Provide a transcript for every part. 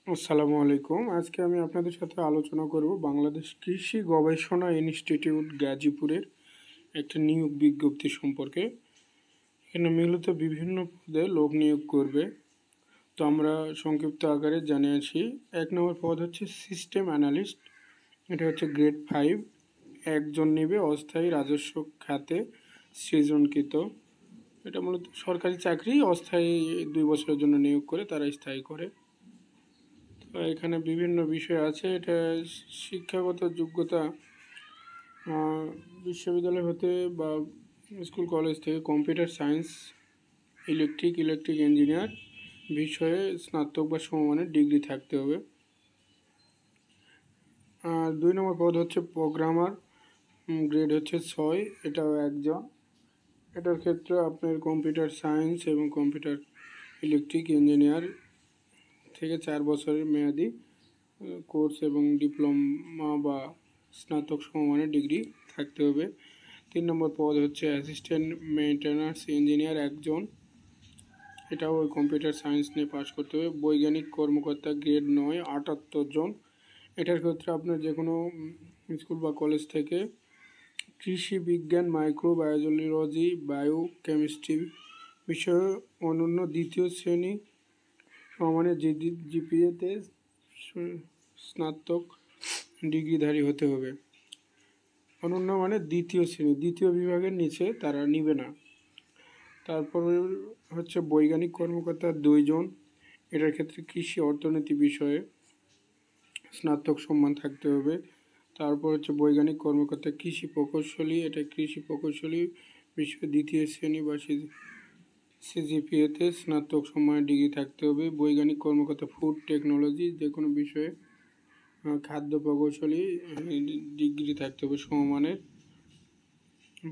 আসসালামু আলাইকুম। আজকে আমি আপনাদের সাথে আলোচনা করব বাংলাদেশ কৃষি গবেষণা ইনস্টিটিউট গাজীপুরের একটা নিয়োগ বিজ্ঞপ্তি সম্পর্কে। এখানে মূলত বিভিন্ন পদে লোক নিয়োগ করবে। তো আমরা সংক্ষিপ্ত আকারে জানিয়েছি। 1 নম্বর পদ হচ্ছে সিস্টেম অ্যানালিস্ট, এটা হচ্ছে গ্রেড 5, একজন নেবে, অস্থায়ী রাজস্ব খাতে সৃজনকৃত। এটা মূলত সরকারি চাকরি, অস্থায়ী 2 বছরের জন্য নিয়োগ করে তারা স্থায়ী করে। এখানে বিভিন্ন বিষয় আছে। এটা শিক্ষাগত যোগ্যতা বিশ্ববিদ্যালয় হতে বা স্কুল কলেজ থেকে কম্পিউটার সায়েন্স, ইলেকট্রিক ইঞ্জিনিয়ার বিষয়ে স্নাতক বা সমমানের ডিগ্রি থাকতে হবে। আর 2 নম্বর পদ হচ্ছে প্রোগ্রামার, গ্রেড হচ্ছে 6, এটাও একজন। এটার ক্ষেত্রে আপনার কম্পিউটার সায়েন্স এবং কম্পিউটার ইলেকট্রিক ইঞ্জিনিয়ার থেকে 4 বছরের মেয়াদি কোর্স এবং ডিপ্লোমা বা স্নাতক সমমানের ডিগ্রি থাকতে হবে। 3 নম্বর পদ হচ্ছে অ্যাসিস্ট্যান্ট মেইনটেন্যান্স ইঞ্জিনিয়ার, একজন। এটাও ওই কম্পিউটার সায়েন্স নিয়ে পাশ করতে হবে। বৈজ্ঞানিক কর্মকর্তা গ্রেড 9, 78 জন। এটার ক্ষেত্রে আপনার যে কোনো স্কুল বা কলেজ থেকে কৃষি বিজ্ঞান, মাইক্রোবায়োলজি, বায়োকেমিস্ট্রি বিষয়ে অনন্য দ্বিতীয় শ্রেণী সমমানের জিপিএতে স্নাতক ডিগ্রিধারী হতে হবে। অনন্য মানে দ্বিতীয় শ্রেণী, দ্বিতীয় বিভাগের নিচে তারা নিবে না। তারপরে হচ্ছে বৈজ্ঞানিক কর্মকর্তা 2 জন। এটার ক্ষেত্রে কৃষি অর্থনীতি বিষয়ে স্নাতক সম্মান থাকতে হবে। তারপর হচ্ছে বৈজ্ঞানিক কর্মকর্তা কৃষি প্রকৌশলী, এটা কৃষি প্রকৌশলী বিষয়ে দ্বিতীয় শ্রেণী বা সিজিপিএতে স্নাতক সম্মানের ডিগ্রি থাকতে হবে। বৈজ্ঞানিক কর্মকর্তা ফুড টেকনোলজি, যে কোনো বিষয়ে খাদ্য প্রকৌশলী ডিগ্রি থাকতে হবে সমমানের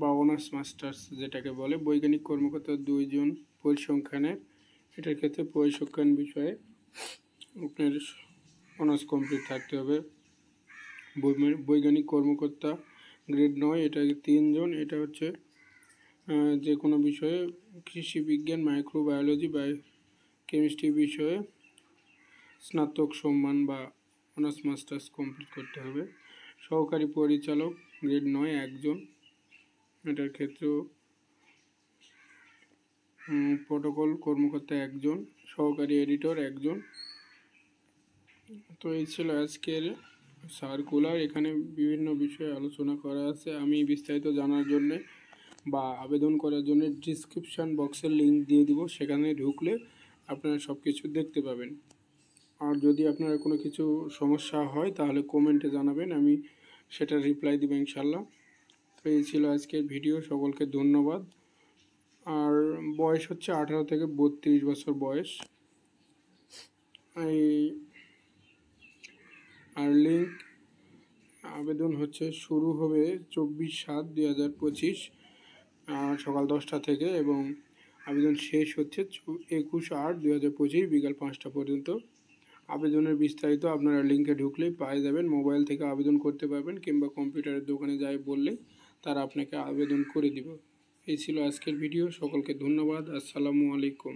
বা অনার্স মাস্টার্স যেটাকে বলে। বৈজ্ঞানিক কর্মকর্তা 2 জন পরিসংখ্যানের, এটার ক্ষেত্রে পরিসংখ্যান বিষয়ে আপনার অনার্স কমপ্লিট থাকতে হবে। বৈজ্ঞানিক কর্মকর্তা গ্রেড 9, এটা 3 জন। এটা হচ্ছে যে কোনো বিষয়ে কৃষি বিজ্ঞান, মাইক্রোবায়োলজি, কেমিস্ট্রি বিষয়ে স্নাতক সম্মান বা অনার্স মাস্টার্স কমপ্লিট করতে হবে। সহকারী পরিচালক গ্রেড 9, একজন। এটার ক্ষেত্রেও প্রোটোকল কর্মকর্তা একজন, সহকারী এডিটর একজন। তো এই ছিল আজকের সার্কুলার। এখানে বিভিন্ন বিষয়ে আলোচনা করা আছে। আমি বিস্তারিত জানার জন্য বা আবেদন করার জন্য ডিসক্রিপশান বক্সের লিঙ্ক দিয়ে দিব, সেখানে ঢুকলে আপনারা সব কিছু দেখতে পাবেন। আর যদি আপনারা কোনো কিছু সমস্যা হয় তাহলে কমেন্টে জানাবেন, আমি সেটা রিপ্লাই দেবো ইনশাল্লাহ। তো এই ছিল আজকের ভিডিও। সকলকে ধন্যবাদ। আর বয়স হচ্ছে 18 থেকে 32 বছর বয়স। আর লিঙ্ক আবেদন হচ্ছে শুরু হবে 24/7/2025 সকাল 10টা থেকে, এবং আবেদন শেষ হচ্ছে 21/8/2025 বিকাল 5টা পর্যন্ত। আবেদনের বিস্তারিত আপনারা লিঙ্কে ঢুকলেই পেয়ে যাবেন। মোবাইল থেকে আবেদন করতে পারবেন কিংবা কম্পিউটারের দোকানে যাই বললে তারা আপনাকে আবেদন করে দিব। এই ছিল আজকের ভিডিও। সকলকে ধন্যবাদ। আসসালামু আলাইকুম।